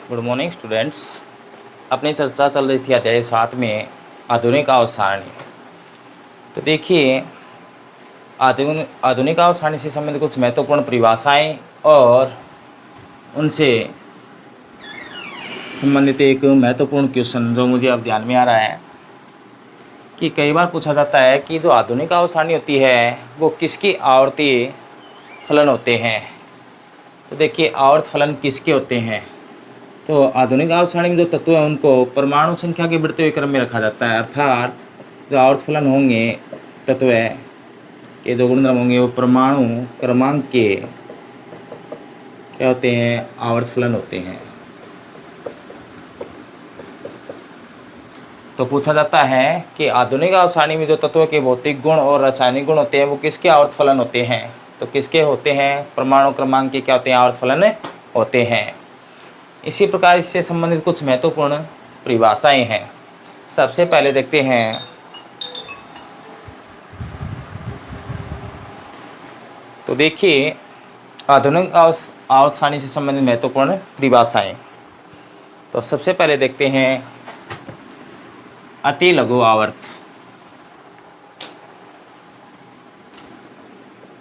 Good morning students. अपनी चर्चा चल रही थी अध्याय 7 में आधुनिक आवर्त सारणी। तो देखिए, आधुनिक आवर्त सारणी से संबंधित कुछ महत्वपूर्ण परिभाषाएं और उनसे संबंधित एक महत्वपूर्ण क्वेश्चन जो मुझे अब ध्यान में आ रहा है कि कई बार पूछा जाता है कि जो आधुनिक आवर्त सारणी होती है वो किसकी आवर्ती फलन होते हैं। तो देखिए, आवर्त फलन किसके होते हैं। तो आधुनिक आवर्त सारणी में जो तत्व हैं उनको परमाणु संख्या के बढ़ते हुए क्रम में रखा जाता है, अर्थात जो आवर्त फलन होंगे तत्व के जो गुणधर्म होंगे वो परमाणु क्रमांक के क्या होते हैं, आवर्त फलन होते हैं। तो पूछा जाता है कि आधुनिक आवर्त सारणी में जो तत्व के भौतिक गुण और रासायनिक गुण होते हैं वो किसके आवर्त फलन होते हैं। तो किसके होते हैं, परमाणु क्रमांक के क्या होते हैं, आवर्त फलन होते हैं। इसी प्रकार इससे संबंधित कुछ महत्वपूर्ण परिभाषाएं हैं। सबसे पहले देखते हैं तो देखिए, आधुनिक आवर्त सारणी से संबंधित महत्वपूर्ण परिभाषाएं। तो सबसे पहले देखते हैं अति लघु आवर्त।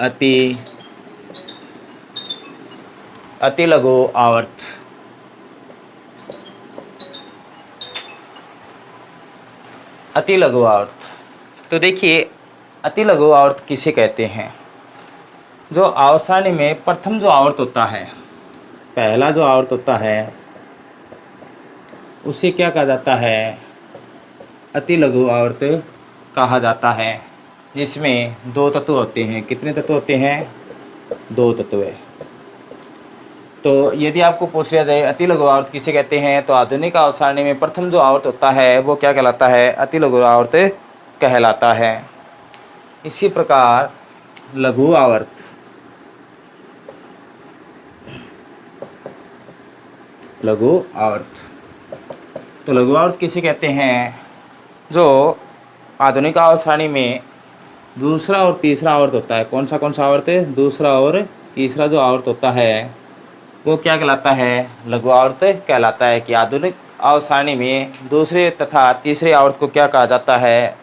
अति लघु आवर्त। अति लघु आवर्त। तो देखिए, अति लघु आवर्त किसे कहते हैं। जो आवर्त सारणी में प्रथम जो आवर्त होता है, पहला जो आवर्त होता है उसे क्या कहा जाता है, अति लघु आवर्त कहा जाता है, जिसमें दो तत्व होते हैं। कितने तत्व होते हैं, दो तत्व। तो यदि आपको पूछ लिया जाए अति लघु आवर्त किसे कहते हैं, तो आधुनिक आवर्त सारणी में प्रथम जो आवर्त होता है वो क्या कहलाता है, अति लघु आवर्त कहलाता है। इसी प्रकार लघु आवर्त। लघु आवर्त। तो लघु आवर्त किसे कहते हैं, जो आधुनिक आवर्त सारणी में दूसरा और तीसरा आवर्त होता है। कौन सा आवर्त है, दूसरा और तीसरा जो आवर्त होता है वो क्या कहलाता है, लघु आवर्त कहलाता है। कि आधुनिक आवर्त सारणी में दूसरे तथा तीसरे आवर्त को क्या कहा जाता है,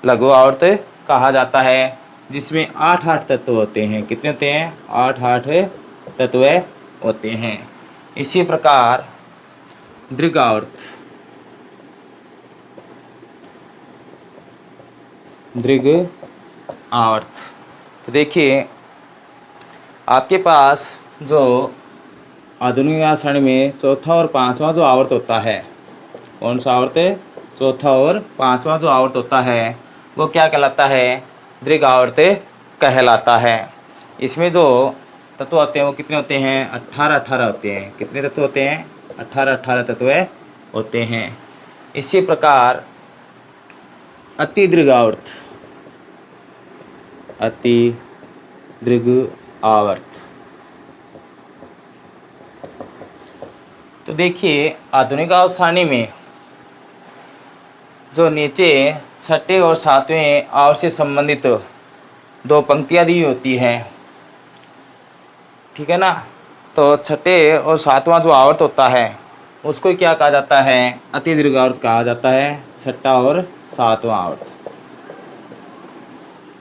लघु आवर्त कहा जाता है, जिसमें 8 तत्व होते हैं। कितने होते हैं, 8 तत्व होते हैं। इसी प्रकार दीर्घ आवर्त। दीर्घ आवर्त। तो देखिए, आपके पास जो आधुनिक आवर्त सारणी में चौथा और पांचवा जो आवर्त होता है, कौन सा आवर्त है, चौथा और पांचवा जो आवर्त होता है वो क्या कहलाता है, दीर्घ आवर्त कहलाता है। इसमें जो तत्व होते हैं वो कितने होते हैं, 18 होते हैं। कितने तत्व होते हैं, 18 तत्व होते हैं। इसी प्रकार अति दीर्घ आवर्त। अति दीर्घ आवर्त। तो देखिए, आधुनिक आवर्त सारणी में जो नीचे छठे और सातवें आवर्त से संबंधित दो पंक्तियां दी होती हैं, ठीक है ना। तो छठे और सातवां जो आवर्त होता है उसको क्या कहा जाता है, अति दीर्घ आवर्त कहा जाता है, छठा और सातवां आवर्त।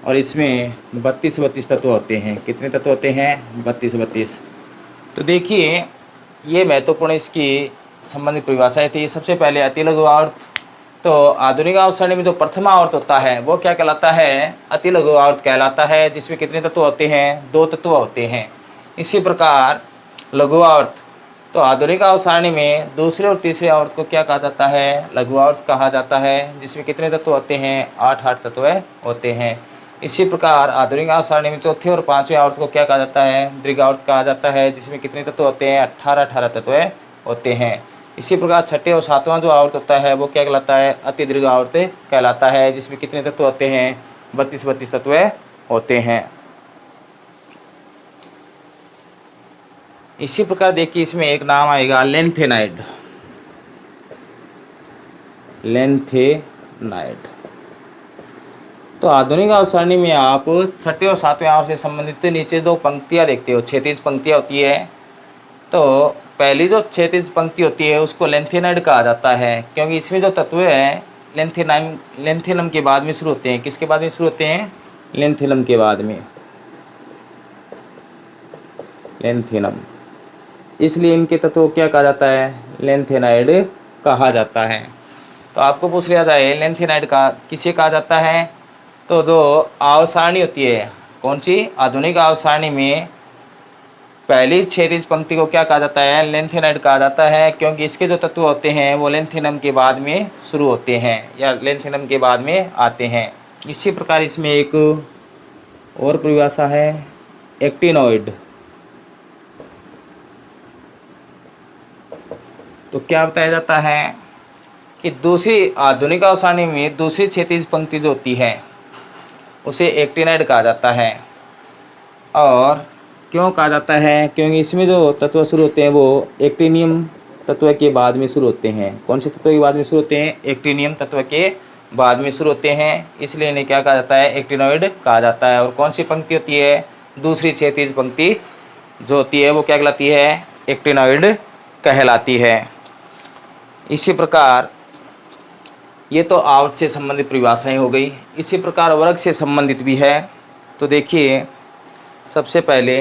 और इसमें 32 तत्व होते हैं। कितने तत्व होते हैं, 32। तो देखिए, ये महत्वपूर्ण इसकी संबंधित परिभाषाएं थी। सबसे पहले अति लघु आवर्त। तो आधुनिक आवर्त सारणी में जो प्रथम आवर्त होता है वो क्या कहलाता है, अति लघु आवर्त कहलाता है, जिसमें कितने तत्व होते हैं, 2 तत्व होते हैं। इसी प्रकार लघु आवर्त। तो आधुनिक आवर्त सारणी में दूसरे और तीसरे आवर्त को क्या कहा जाता है, लघु आवर्त कहा जाता है, जिसमें कितने तत्व होते हैं, 8 तत्व होते हैं। इसी प्रकार आधुनिक आवर्त सारणी में चौथे और पांचवें आवर्त को क्या कहा जाता है, दीर्घ आवर्त कहा जाता है, जिसमें कितने तत्व होते हैं, 18 तत्व होते हैं। इसी प्रकार छठे और सातवां जो आवर्त होता है वो क्या कहलाता है, अति दीर्घ आवर्त कहलाता है, जिसमें कितने तत्व होते हैं, 32 तत्व होते हैं। इसी प्रकार देखिए, इसमें एक नाम आएगा लेंथेनाइड। लेंथेनाइड। तो आधुनिक आवर्त सारणी में आप छठे और सातवें आवर्त से संबंधित नीचे दो पंक्तियां देखते हो, 36 पंक्तियां होती है। तो पहली जो क्षैतिज पंक्ति होती है उसको लेंथेनाइड कहा जाता है, क्योंकि इसमें जो तत्व हैं लेंथेनम के बाद में शुरू होते हैं। किसके बाद में शुरू होते हैं? लेंथेनम के बाद में, लेंथेनम। इसलिए इनके तत्व को क्या कहा जाता है? लेंथेनाइड कहा जाता है। तो आपको पूछ लिया जाए लेंथेनाइड का किसे कहा जाता है, तो जो आवर्त सारणी होती है, कौन सी? आधुनिक आवर्त सारणी में पहली क्षैतिज पंक्ति को क्या कहा जाता है? लेंथेनाइड कहा जाता है, क्योंकि इसके जो तत्व होते हैं वो लेंथेनम के बाद में शुरू होते हैं या लेंथेनम के बाद में आते हैं। इसी प्रकार इसमें एक और परिभाषा है एक्टिनोइड। तो क्या बताया जाता है कि दूसरी आधुनिक आवर्त सारणी में दूसरी क्षैतिज पंक्ति जो होती है उसे एक्टिनाइड कहा जाता है। और क्यों कहा जाता है? क्योंकि इसमें जो तत्व शुरू होते हैं वो एक्टिनियम तत्व के बाद में शुरू होते हैं। कौन से तत्व के बाद में शुरू होते हैं? एक्टिनियम तत्व के बाद में शुरू होते हैं, इसलिए इन्हें क्या कहा जाता है? एक्टिनोइड कहा जाता है। और कौन सी पंक्ति होती है? दूसरी क्षैतिज पंक्ति जो होती है वो क्या कहलाती है? एक्टिनोइड कहलाती है। इसी प्रकार ये तो आवर्त से संबंधित परिभाषाएं हो गई। इसी प्रकार वर्ग से संबंधित भी है। तो देखिए, सबसे पहले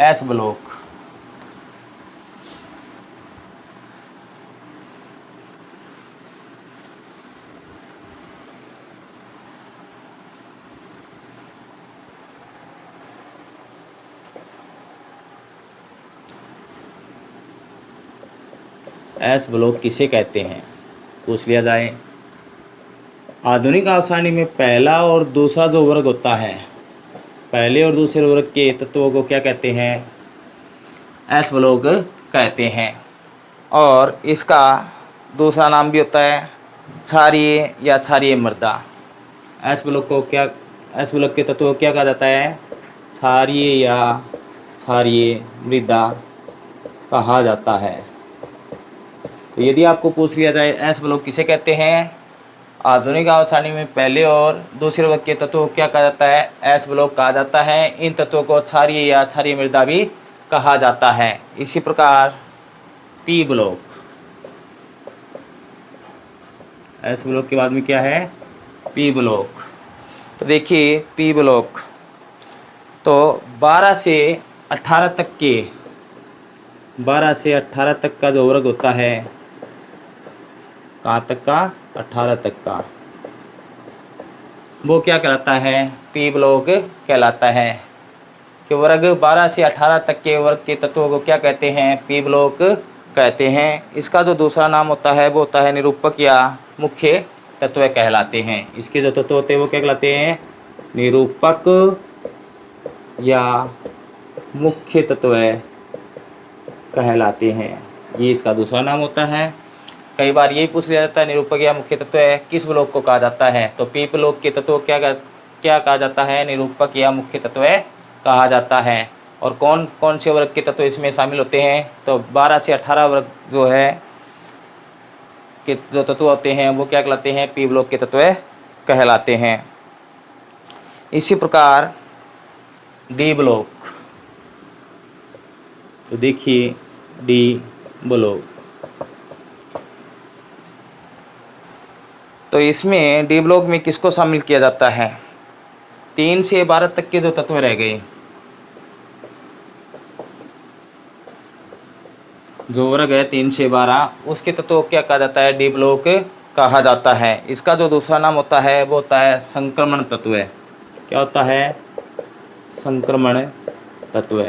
एस ब्लॉक। एस ब्लॉक किसे कहते हैं? पूछ लिया जाए। आधुनिक आवर्त सारणी में पहला और दूसरा जो वर्ग होता है, पहले और दूसरे वर्ग के तत्वों को क्या कहते हैं? एस ब्लॉक कहते हैं। और इसका दूसरा नाम भी होता है क्षारीय या क्षारीय मृदा। एस ब्लॉक के तत्वों को क्या कहा जाता है? क्षारीय या क्षारीय मृदा कहा जाता है। तो यदि आपको पूछ लिया जाए एस ब्लॉक किसे कहते हैं, आधुनिक आवर्त सारणी में पहले और दूसरे वर्ग के तत्वों को क्या कहा जाता है? एस ब्लॉक कहा जाता है। इन तत्वों को क्षारीय या क्षारीय मृदा भी कहा जाता है। इसी प्रकार पी ब्लॉक, एस ब्लॉक के बाद में क्या है? P block. तो देखिए पी ब्लॉक तो 12 से 18 तक का जो वर्ग होता है, कहाँ तक का? 18 तक का, वो क्या कहलाता है? पी ब्लॉक कहलाता है। कि वर्ग 12 से 18 तक के वर्ग के तत्वों को क्या कहते हैं? पी ब्लॉक कहते हैं। इसका जो दूसरा नाम होता है वो होता है निरूपक या मुख्य तत्व कहलाते हैं। इसके जो तत्व होते हैं वो क्या कहलाते हैं? निरूपक या मुख्य तत्व कहलाते हैं। ये इसका दूसरा नाम होता है। कई बार यही पूछ लिया जाता है निरूपक या मुख्य तत्व किस ब्लॉक को कहा जाता है? तो पी ब्लॉक के तत्व क्या कहा जाता है? निरूपक या मुख्य तत्व कहा जाता है। और कौन कौन से वर्ग के तत्व इसमें शामिल होते हैं? तो 12 से 18 वर्ग जो है के जो तत्व होते हैं वो क्या कहलाते हैं? पी ब्लॉक के तत्व कहलाते हैं। इसी प्रकार डी ब्लॉक। तो देखिए डी ब्लॉक, तो इसमें डी ब्लॉक में किसको शामिल किया जाता है? 3 से 12 तक के जो तत्व रह गए, जो वर्ग है 3 से 12, उसके तत्व को क्या कहा जाता है? डी ब्लॉक कहा जाता है। इसका जो दूसरा नाम होता है वो होता है संक्रमण तत्व। क्या होता है? संक्रमण तत्व।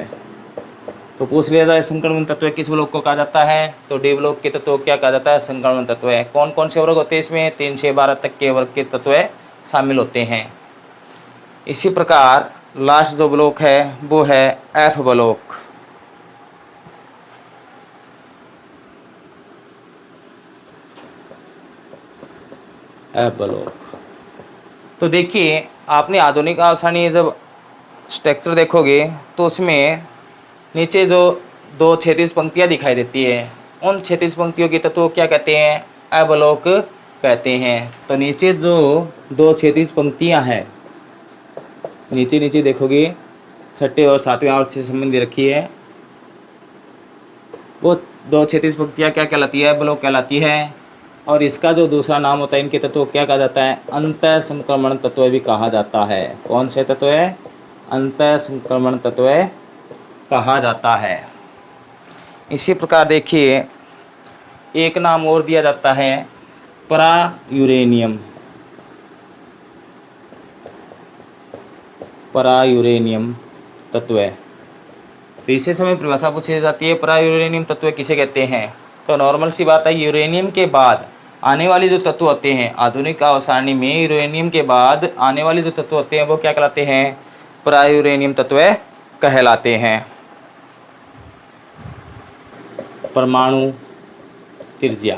तो पूछ लिया जाए संक्रमण तत्व किस ब्लॉक को कहा जाता है? तो डी ब्लॉक के तत्व क्या कहा जाता है? संक्रमण तत्व। कौन कौन से वर्ग होते हैं इसमें? 3 से 12 तक के वर्ग के तत्व शामिल होते हैं। इसी प्रकार लास्ट जो ब्लॉक है वो है एफ ब्लॉक। F block. तो देखिए आपने आधुनिक आवर्त सारणी जब स्ट्रक्चर देखोगे तो उसमें नीचे जो 2 क्षैतिज पंक्तियाँ दिखाई देती है, उन क्षैतिज पंक्तियों के तत्व क्या कहते हैं? एफ ब्लॉक कहते हैं। तो नीचे जो 2 क्षैतिज पंक्तियाँ हैं, नीचे देखोगे 6वें और 7वें आवर्त से संबंधित रखी है, वो दो क्षैतिज पंक्तियाँ क्या कहलाती है? ब्लॉक कहलाती है। और इसका जो दूसरा नाम होता है इनके तत्व क्या कहा जाता है? अंतः संक्रमण तत्व भी कहा जाता है। कौन से तत्व है? अंतः संक्रमण तत्व कहा जाता है। इसी प्रकार देखिए एक नाम और दिया जाता है परायूरेनियम। परायूरेनियम तत्व। तो इसी समय परिभाषा पूछी जाती है परायूरेनियम तत्व किसे कहते हैं? तो नॉर्मल सी बात है, यूरेनियम के बाद आने वाले जो तत्व होते हैं आधुनिक आवर्त सारणी में, यूरेनियम के बाद आने वाले जो तत्व होते हैं वो क्या कहलाते हैं? परायूरेनियम तत्व कहलाते हैं। परमाणु त्रिज्या,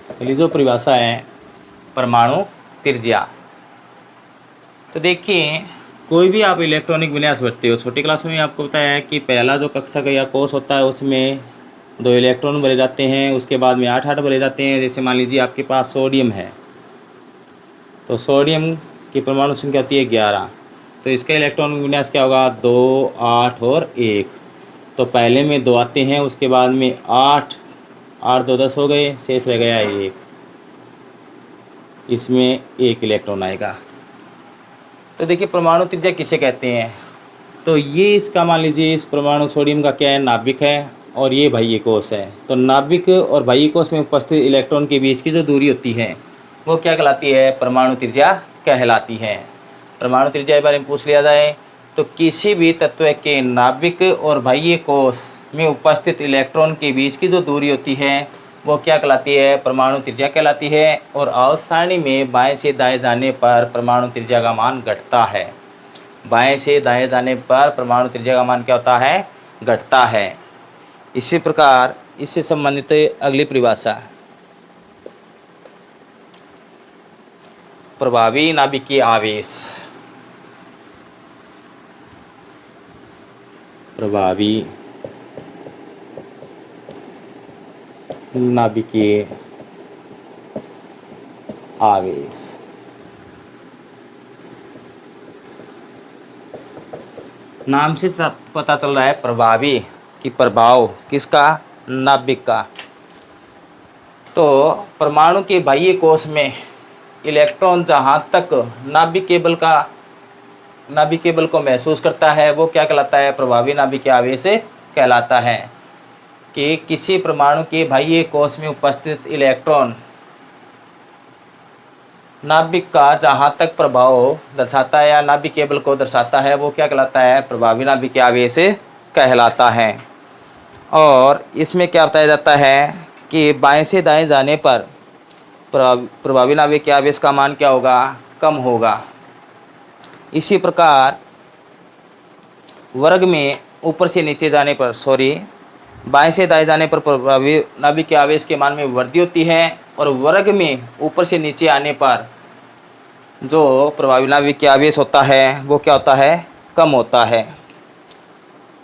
पहली जो परिभाषा है परमाणु त्रिज्या। तो देखिए कोई भी आप इलेक्ट्रॉनिक विन्यास भरते हो, छोटी क्लास में आपको बताया है कि पहला जो कक्षा का या कोर्स होता है उसमें 2 इलेक्ट्रॉन भरे जाते हैं, उसके बाद में 8 भरे जाते हैं। जैसे मान लीजिए आपके पास सोडियम है, तो सोडियम की परमाणु संख्या होती है 11, तो इसका इलेक्ट्रॉन विन्यास क्या होगा? 2, 8 और 1। तो पहले में 2 आते हैं, उसके बाद में 8, 8 2 10 हो गए, शेष रह गया 1, इसमें 1 इलेक्ट्रॉन आएगा। तो देखिए परमाणु त्रिज्या किसे कहते हैं? तो ये इसका मान लीजिए इस परमाणु सोडियम का क्या है? नाभिक है, और ये बाह्य कोश है। तो नाभिक और बाह्य कोश में उपस्थित इलेक्ट्रॉन के बीच की जो दूरी होती है वो क्या कहलाती है? परमाणु त्रिज्या कहलाती है। परमाणु त्रिज्या के बारे में पूछ लिया जाए तो किसी भी तत्व के नाभिक और बाह्य कोश में उपस्थित इलेक्ट्रॉन के बीच की जो दूरी होती है वो क्या कहलाती है? परमाणु त्रिज्या कहलाती है। और आवर्त सारणी में बाएं से दाएं जाने पर परमाणु त्रिज्या का मान घटता है। बाएं से दाएं जाने पर परमाणु त्रिज्या का मान क्या होता है? घटता है। इसी प्रकार इससे संबंधित अगली परिभाषा प्रभावी नाभिकीय आवेश। प्रभावी नाभिकीय आवेश। नाम से पता चल रहा है प्रभावी कि प्रभाव किसका? नाभिक का। तो परमाणु के बाह्य कोश में इलेक्ट्रॉन जहाँ तक नाभिक केबल को महसूस करता है वो क्या कहलाता है? प्रभावी नाभिकीय आवेश कहलाता है। कि किसी परमाणु के बाह्य कोश में उपस्थित इलेक्ट्रॉन नाभिक का जहाँ तक प्रभाव दर्शाता है या नाभिक केबल को दर्शाता है वो क्या कहलाता है? प्रभावी नाभिकीय आवेश कहलाता है। और इसमें क्या बताया जाता है कि बाएं से दाएं जाने पर प्रभावी नाभिकीय आवेश का मान क्या होगा? कम होगा। इसी प्रकार वर्ग में ऊपर से नीचे जाने पर बाएं से दाएं जाने पर प्रभावी नाभिकीय आवेश के मान में वृद्धि होती है, और वर्ग में ऊपर से नीचे आने पर जो प्रभावी नाभिकीय आवेश होता है वो क्या होता है? कम होता है।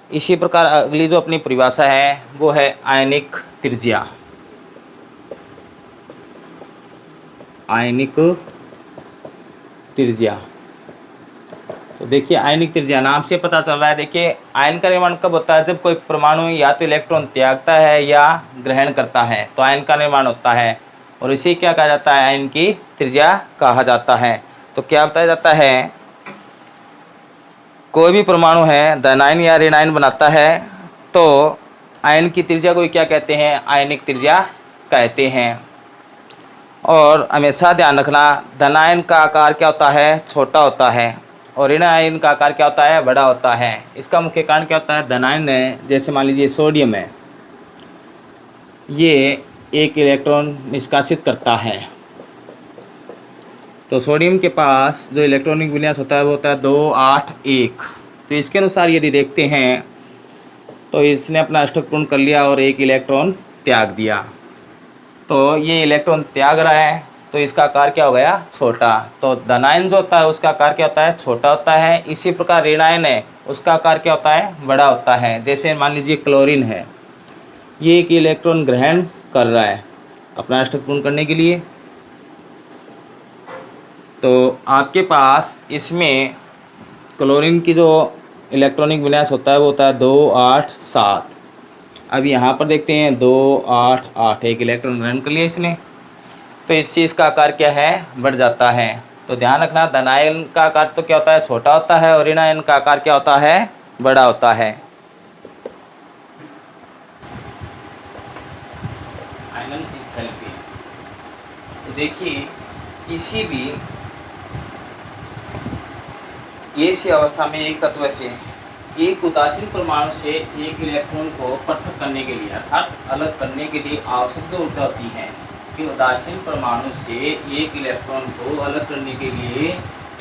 इसी प्रकार अगली जो अपनी परिभाषा है वो है आयनिक त्रिज्या। आयनिक त्रिज्या। तो देखिए आयनिक त्रिज्या नाम से पता चल रहा है। देखिए आयन का निर्माण कब होता है? जब कोई परमाणु या तो इलेक्ट्रॉन त्यागता है या ग्रहण करता है तो आयन का निर्माण होता है, और इसे क्या कहा जाता है? आयन की त्रिज्या कहा जाता है। तो क्या बताया जाता है? कोई भी परमाणु है धनायन या ऋणायन बनाता है तो आयन की त्रिज्या को क्या कहते हैं? आयनिक त्रिज्या कहते हैं। और हमेशा ध्यान रखना धनायन का आकार क्या होता है? छोटा होता है, और ऋणायन का आकार क्या होता है? बड़ा होता है। इसका मुख्य कारण क्या होता है? धनायन है, जैसे मान लीजिए सोडियम है, ये 1 इलेक्ट्रॉन निष्कासित करता है। तो सोडियम के पास जो इलेक्ट्रॉनिक विन्यास होता है वो होता है 2, 8, 1। तो इसके अनुसार यदि देखते हैं तो इसने अपना अष्टक पूर्ण कर लिया और 1 इलेक्ट्रॉन त्याग दिया। तो ये इलेक्ट्रॉन त्याग रहा है तो इसका आकार क्या हो गया? छोटा। तो धनायन जो होता है उसका आकार क्या होता है? छोटा होता है। इसी प्रकार ऋणायन है उसका आकार क्या होता है? बड़ा होता है। जैसे मान लीजिए क्लोरीन है, ये 1 इलेक्ट्रॉन ग्रहण कर रहा है अपना अष्टक पूर्ण करने के लिए। तो आपके पास इसमें क्लोरीन की जो इलेक्ट्रॉनिक विन्यास होता है वो होता है 2, 8, 7। अब यहाँ पर देखते हैं 2 8 8 एक इलेक्ट्रॉन ग्रहण कर लिया इसने, तो इस चीज़ का आकार क्या है, बढ़ जाता है। तो ध्यान रखना धन आयन का आकार तो क्या होता है, छोटा होता है, और ऋण आयन का आकार क्या होता है, बड़ा होता है। आयनन एंथैल्पी, तो देखिए किसी भी गैसीय अवस्था में एक तत्व से एक उदासीन परमाणु से एक इलेक्ट्रॉन को पृथक करने के लिए अर्थात अलग करने के लिए आवश्यक जो ऊर्जा होती है कि उदासीन परमाणु से एक इलेक्ट्रॉन को अलग करने के लिए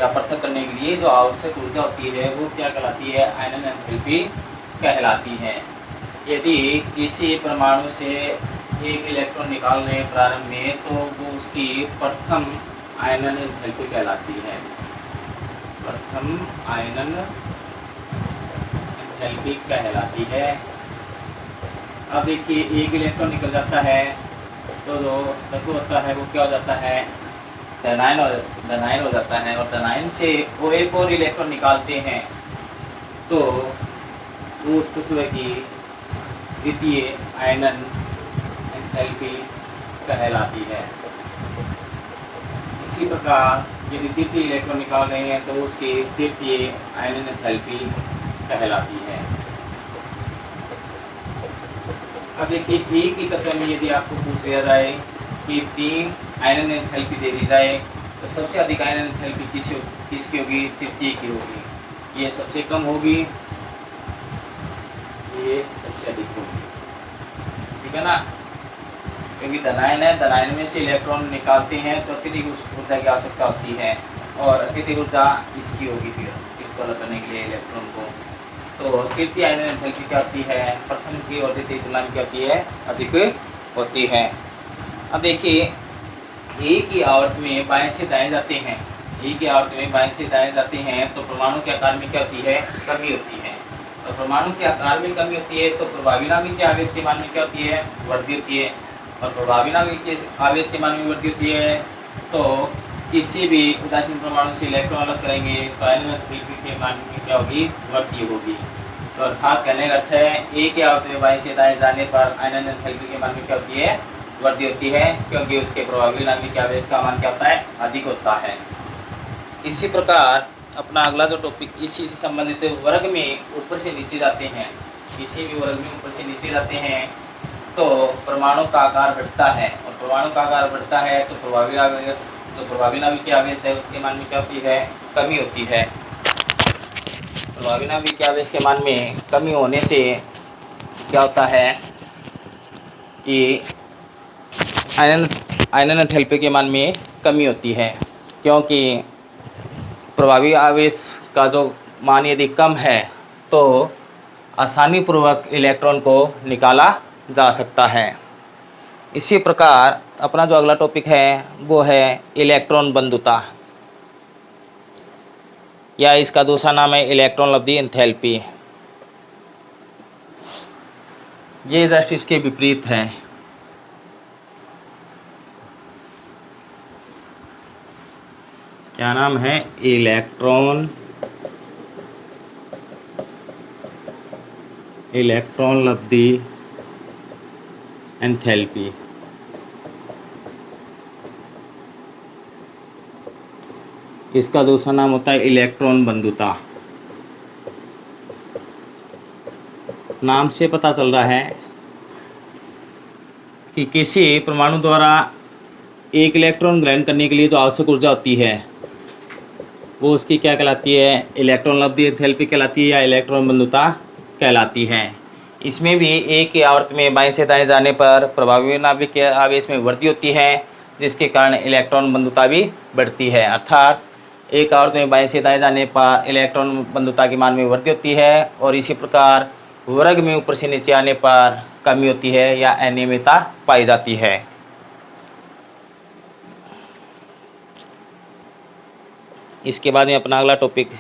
या पृथक करने के लिए जो आवश्यक ऊर्जा होती है वो क्या कहलाती है, आयनन एंथैल्पी कहलाती है। यदि किसी परमाणु से एक इलेक्ट्रॉन निकाल रहे हैं प्रारंभ में तो वो उसकी प्रथम आयनन एंथैल्पी कहलाती है, प्रथम आयनन एंथैल्पी कहलाती है। अब देखिए एक इलेक्ट्रॉन निकल जाता है तो जो तत्व होता है वो क्या हो जाता है, धनायन हो जाता है, और धनायन से वो एक और इलेक्ट्रॉन निकालते हैं तो वो उस तत्व की द्वितीय आयनन एंथैल्पी कहलाती है। इसी प्रकार यदि तृतीय इलेक्ट्रॉन निकाल रहे हैं तो उसकी तृतीय आयनन एंथैल्पी कहलाती है। अब देखिए एक ही तत्व में यदि आपको पूछ लिया जाए कि 3 आयनन एंथैल्पी दे दी जाए तो सबसे अधिक आयनन एंथैल्पी किसकी होगी, तृतीय की होगी। ये सबसे कम होगी, ये सबसे अधिक होगी, ठीक है ना, क्योंकि धनायन है, धनायन में से इलेक्ट्रॉन निकालते हैं तो अत्यधिक ऊर्जा की आवश्यकता होती है, और अत्यधिक ऊर्जा इसकी होगी फिर इसको अलग करने के लिए इलेक्ट्रॉन को। तो तृतीय आयनन एंथैल्पी क्या होती है, प्रथम की और द्वितीय तुलना में क्या होती है, अधिक होती है। अब देखिए एक ही आवर्त में बाएं से दाएं जाते हैं, एक ही आवर्त में बाएं से दाएं जाते हैं तो परमाणु के आकार में क्या होती है, कमी होती है। तो परमाणु के आकार में कमी होती है तो प्रभावी नाभिक के आवेश के मान में क्या होती है, वृद्धि होती है, और प्रभावी नाभिक के आवेश के मान में वृद्धि होती है। तो किसी भी उदासीन परमाणु से इलेक्ट्रॉन अलग करेंगे तो आयनन एंथैल्पी के मान में क्या होगी, वृद्धि होगी। तो अर्थात कहने का अर्थ है एक ही आवर्त में बाएं से दाएं जाने पर आयनन एंथैल्पी के मान में क्या होती है, वृद्धि होती है, क्योंकि उसके प्रभावी नाभिक के आवेश का मान क्या होता है, अधिक होता है। इसी प्रकार अपना अगला जो टॉपिक इसी से संबंधित वर्ग में ऊपर से नीचे जाते हैं, किसी भी वर्ग में ऊपर से नीचे जाते हैं तो परमाणु का आकार बढ़ता है, और परमाणु का आकार बढ़ता है तो प्रभावी आवेश, जो प्रभावी नाभिक के आवेश है उसके मान में क्या होती है, कमी होती है। प्रभावी नाभिक के आवेश के मान में कमी होने से क्या होता है कि आयनन एंथैल्पी के मान में कमी होती है, क्योंकि प्रभावी आवेश का जो मान यदि कम है तो आसानी पूर्वक इलेक्ट्रॉन को निकाला जा सकता है। इसी प्रकार अपना जो अगला टॉपिक है वो है इलेक्ट्रॉन बंधुता, या इसका दूसरा नाम है इलेक्ट्रॉन लब्धि एंथैल्पी। ये जस्ट इसके विपरीत है। क्या नाम है, इलेक्ट्रॉन लब्धि एंथैल्पी। इसका दूसरा नाम होता है इलेक्ट्रॉन बंधुता। नाम से पता चल रहा है कि किसी परमाणु द्वारा एक इलेक्ट्रॉन ग्रहण करने के लिए जो आवश्यक ऊर्जा होती है वो उसकी क्या कहलाती है, इलेक्ट्रॉन लब्धि एंथैल्पी कहलाती है या इलेक्ट्रॉन बंधुता कहलाती है। इसमें भी एक ही आवर्त में बाएं से दाएं जाने पर प्रभावी नाभिक के आवेश में वृद्धि होती है, जिसके कारण इलेक्ट्रॉन बंधुता भी बढ़ती है। अर्थात एक आवर्त में बाएं से दाएं जाने पर इलेक्ट्रॉन बंधुता के मान में वृद्धि होती है, और इसी प्रकार वर्ग में ऊपर से नीचे आने पर कमी होती है या अनियमितता पाई जाती है। इसके बाद में अपना अगला टॉपिक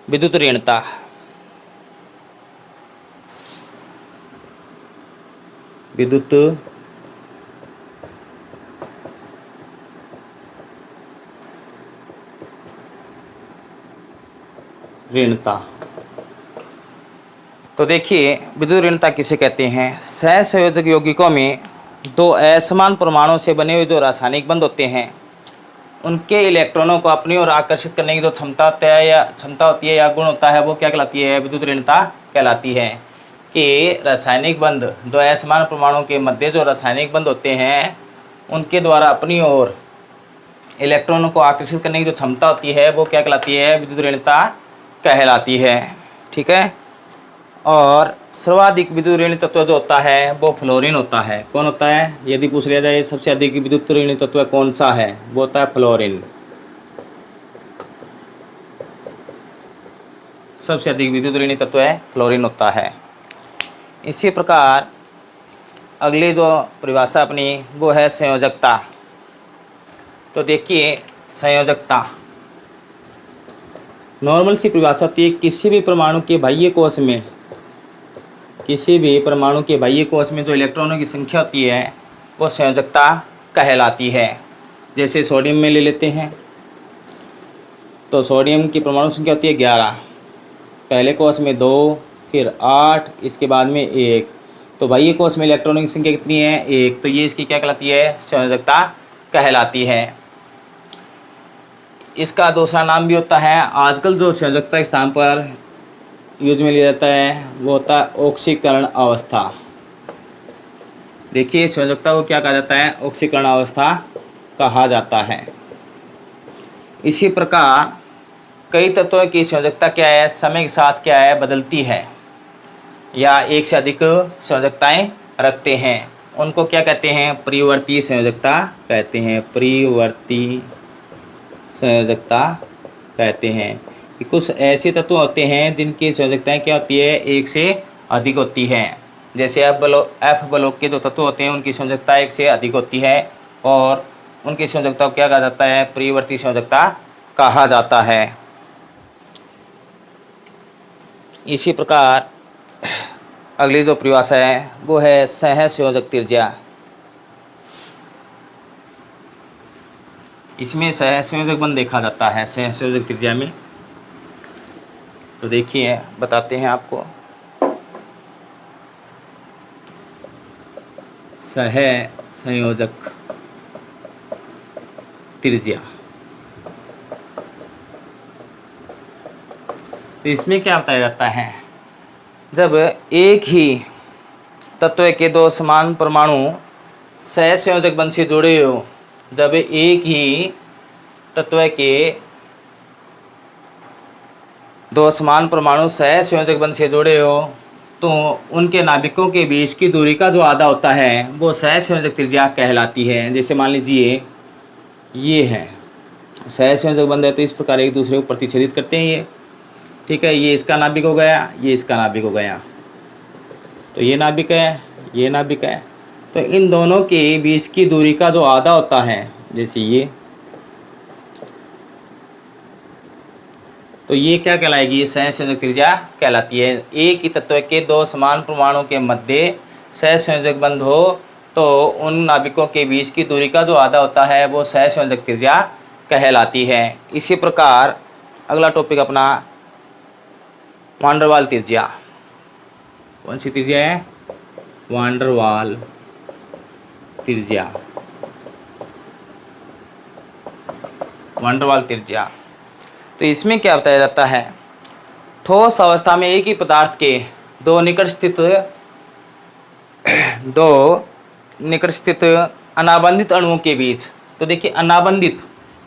विद्युत ऋणता। विद्युत ऋणता तो देखिए विद्युत ऋणता किसे कहते हैं। सहसंयोजक यौगिकों में दो असमान परमाणुओं से बने हुए जो रासायनिक बंध होते हैं उनके इलेक्ट्रॉनों को अपनी ओर आकर्षित करने की जो क्षमता होती है या गुण होता है वो क्या कहलाती है, विद्युत ऋणता कहलाती है। कि रासायनिक बंध दो असमान परमाणुओं के मध्य जो रासायनिक बंध होते हैं उनके द्वारा अपनी ओर इलेक्ट्रॉनों को आकर्षित करने की जो क्षमता होती है वो क्या कहलाती है, विद्युत ऋणता कहलाती है। ठीक है। और सर्वाधिक विद्युत ऋणी तत्व जो होता है वो फ्लोरीन होता है। कौन होता है, यदि पूछ लिया जाए सबसे अधिक विद्युत ऋणी तत्व कौन सा है, वो होता है फ्लोरीन। सबसे अधिक विद्युत ऋणी तत्व है फ्लोरीन होता है। इसी प्रकार अगली जो परिभाषा अपनी वो है संयोजकता। तो देखिए संयोजकता नॉर्मल सी परिभाषा होती है, किसी भी परमाणु के बाह्य कोश में जो इलेक्ट्रॉनों की संख्या होती है वो संयोजकता कहलाती है। जैसे सोडियम में ले लेते हैं तो सोडियम की परमाणु संख्या होती है 11, पहले कोश में 2, फिर 8, इसके बाद में 1। तो बाह्य कोश में इलेक्ट्रॉनों की संख्या कितनी है, 1। तो ये इसकी क्या कहलाती है, संयोजकता कहलाती है। इसका दूसरा नाम भी होता है, आजकल जो संयोजकता के स्थान पर यूज में लिया जाता है वो होता है ऑक्सीकरण अवस्था। देखिए संयोजकता को क्या कहा जाता है, ऑक्सीकरण अवस्था कहा जाता है। इसी प्रकार कई तत्वों की संयोजकता क्या है, समय के साथ क्या है, बदलती है या एक से अधिक संयोजकताएं रखते हैं। उनको क्या कहते हैं, परिवर्ती संयोजकता कहते हैं। परिवर्ती संयोजकता कहते हैं कि कुछ ऐसे तत्व होते हैं जिनकी संयोजकताएं क्या होती है, एक से अधिक होती है। जैसे एफ ब्लॉक के जो तत्व होते हैं उनकी संयोजकता एक से अधिक होती है और उनकी संयोजकता को क्या कहा जाता है, परिवर्ती संयोजकता कहा जाता है। इसी प्रकार अगली जो परिभाषा है वो है सहसंयोजक त्रिज्या। इसमें सहसंयोजक बंध देखा जाता है सहसंयोजक त्रिज्या में। तो देखिए बताते हैं आपको, सहसंयोजक त्रिज्या। तो इसमें क्या बताया जाता है, जब एक ही तत्व के दो समान परमाणु सहसंयोजक बंध से जुड़े हो, जब एक ही तत्व के दो समान परमाणु सहसंयोजक बंध से जुड़े हो तो उनके नाभिकों के बीच की दूरी का जो आधा होता है वो सहसंयोजक त्रिज्या कहलाती है। जैसे मान लीजिए ये है सहसंयोजक बंध है तो इस प्रकार एक दूसरे को प्रतिच्छेदित करते हैं ये। ठीक है, ये इसका नाभिक हो गया, ये इसका नाभिक हो गया, तो ये नाभिक है, ये नाभिक है। तो इन दोनों के बीच की दूरी का जो आधा होता है, जैसे ये, तो ये क्या कहलाएगी, सहसंयोजक त्रिज्या कहलाती है। एक ही तत्व के दो समान परमाणु के मध्य सहसंयोजक बंध हो तो उन नाभिकों के बीच की दूरी का जो आधा होता है वो सहसंयोजक त्रिज्या कहलाती है। इसी प्रकार अगला टॉपिक अपना वान डेर वाल त्रिज्या। कौन सी त्रिज्या है, वान डेर वाल त्रिज्या। वान डेर वाल त्रिज्या, तो इसमें क्या बताया जाता है, ठोस अवस्था में एक ही पदार्थ के दो निकट स्थित अनाबंधित अणुओं के बीच। तो देखिए अनाबंधित,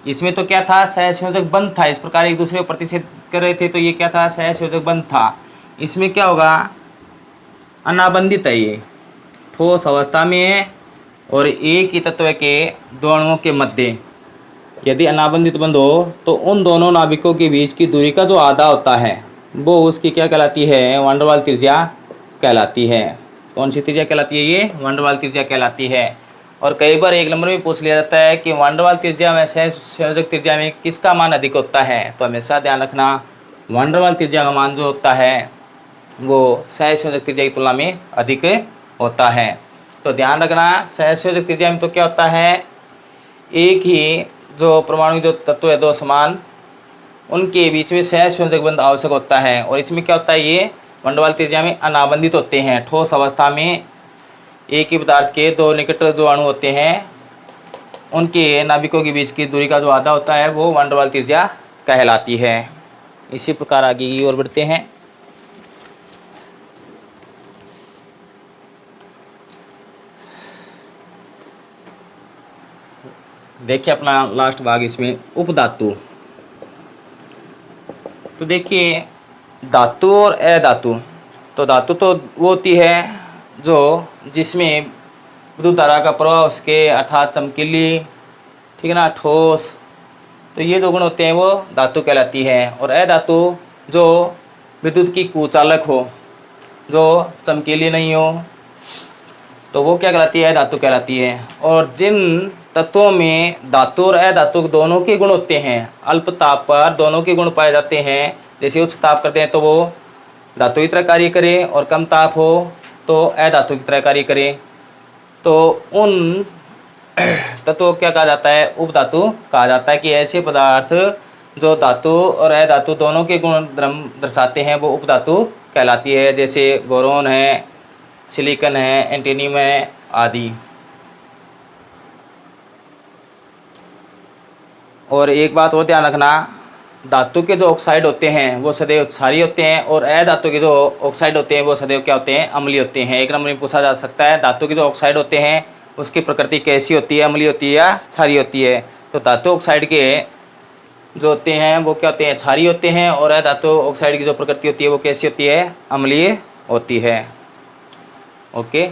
इसमें तो क्या था, सहसंयोजक बंध था, इस प्रकार एक दूसरे को प्रतिच्छेद कर रहे थे तो ये क्या था, सहसंयोजक बंध था। इसमें क्या होगा, अनाबंधित है, ये ठोस अवस्था में है और एक ही तत्व के दो अणुओं के मध्य यदि अनाबंधित बंध हो तो उन दोनों नाभिकों के बीच की दूरी का जो आधा होता है वो उसकी क्या कहलाती है, वान डेर वाल त्रिज्या कहलाती है। कौन सी त्रिज्या कहलाती है, ये वान डेर वाल त्रिज्या कहलाती है। और कई बार एक नंबर में पूछ लिया जाता है कि वान डेर वाल त्रिज्या में सहसंयोजक त्रिज्या में किसका मान अधिक होता है, तो हमेशा ध्यान रखना वान डेर वाल त्रिज्या का मान जो होता है वो सहसंयोजक त्रिज्या की तुलना में अधिक होता है। तो ध्यान रखना सहसंयोजक त्रिज्या में तो क्या होता है, एक ही जो परमाणु जो तत्व है दो समान, उनके बीच में सहसंयोजक बंध आवश्यक होता है। और इसमें क्या होता है, ये वंडवाल त्रिज्या में अनाबंधित होते हैं। ठोस अवस्था में एक ही पदार्थ के दो निकट जो अणु होते हैं उनके नाभिकों के बीच की दूरी का जो आधा होता है वो वंडवाल त्रिज्या कहलाती है। इसी प्रकार आगे की ओर बढ़ते हैं। देखिए अपना लास्ट भाग इसमें उपधातु। तो देखिए धातु और अधातु। तो धातु तो वो होती है जो जिसमें विद्युत धारा का प्रवाह उसके अर्थात चमकीली, ठीक है ना, ठोस, तो ये जो गुण होते हैं वो धातु कहलाती है। और अधातु जो विद्युत की कुचालक हो, जो चमकीली नहीं हो, तो वो क्या कहलाती है, धातु कहलाती है। और जिन तत्वों में धातु और अधातु दोनों के गुण होते हैं, अल्प ताप पर दोनों के गुण पाए जाते हैं, जैसे उच्च ताप करते हैं तो वो धातु की तरह कार्य करे और कम ताप हो तो अधातु की तरह कार्य करे, तो उन तत्वों को क्या कहा जाता है, उपधातु कहा जाता है। कि ऐसे पदार्थ जो धातु और अधातु दोनों के गुण दर्शाते हैं वो उपधातु कहलाती है, जैसे बोरोन है, सिलिकॉन है, एंटीनियम है आदि। और एक बात और ध्यान रखना, धातु के जो ऑक्साइड होते हैं वो सदैव क्षारीय होते हैं और अधातु के जो ऑक्साइड होते हैं वो सदैव क्या होते हैं, अम्लीय होते हैं। एक नंबर में पूछा जा सकता है धातु के जो ऑक्साइड होते हैं उसकी प्रकृति कैसी होती है, अम्लीय होती है या क्षारीय होती है। तो धातु ऑक्साइड के जो होते हैं वो क्या होते हैं, क्षारीय होते हैं, और अधातु ऑक्साइड की जो प्रकृति होती है वो कैसी होती है, अम्लीय होती है। ओके।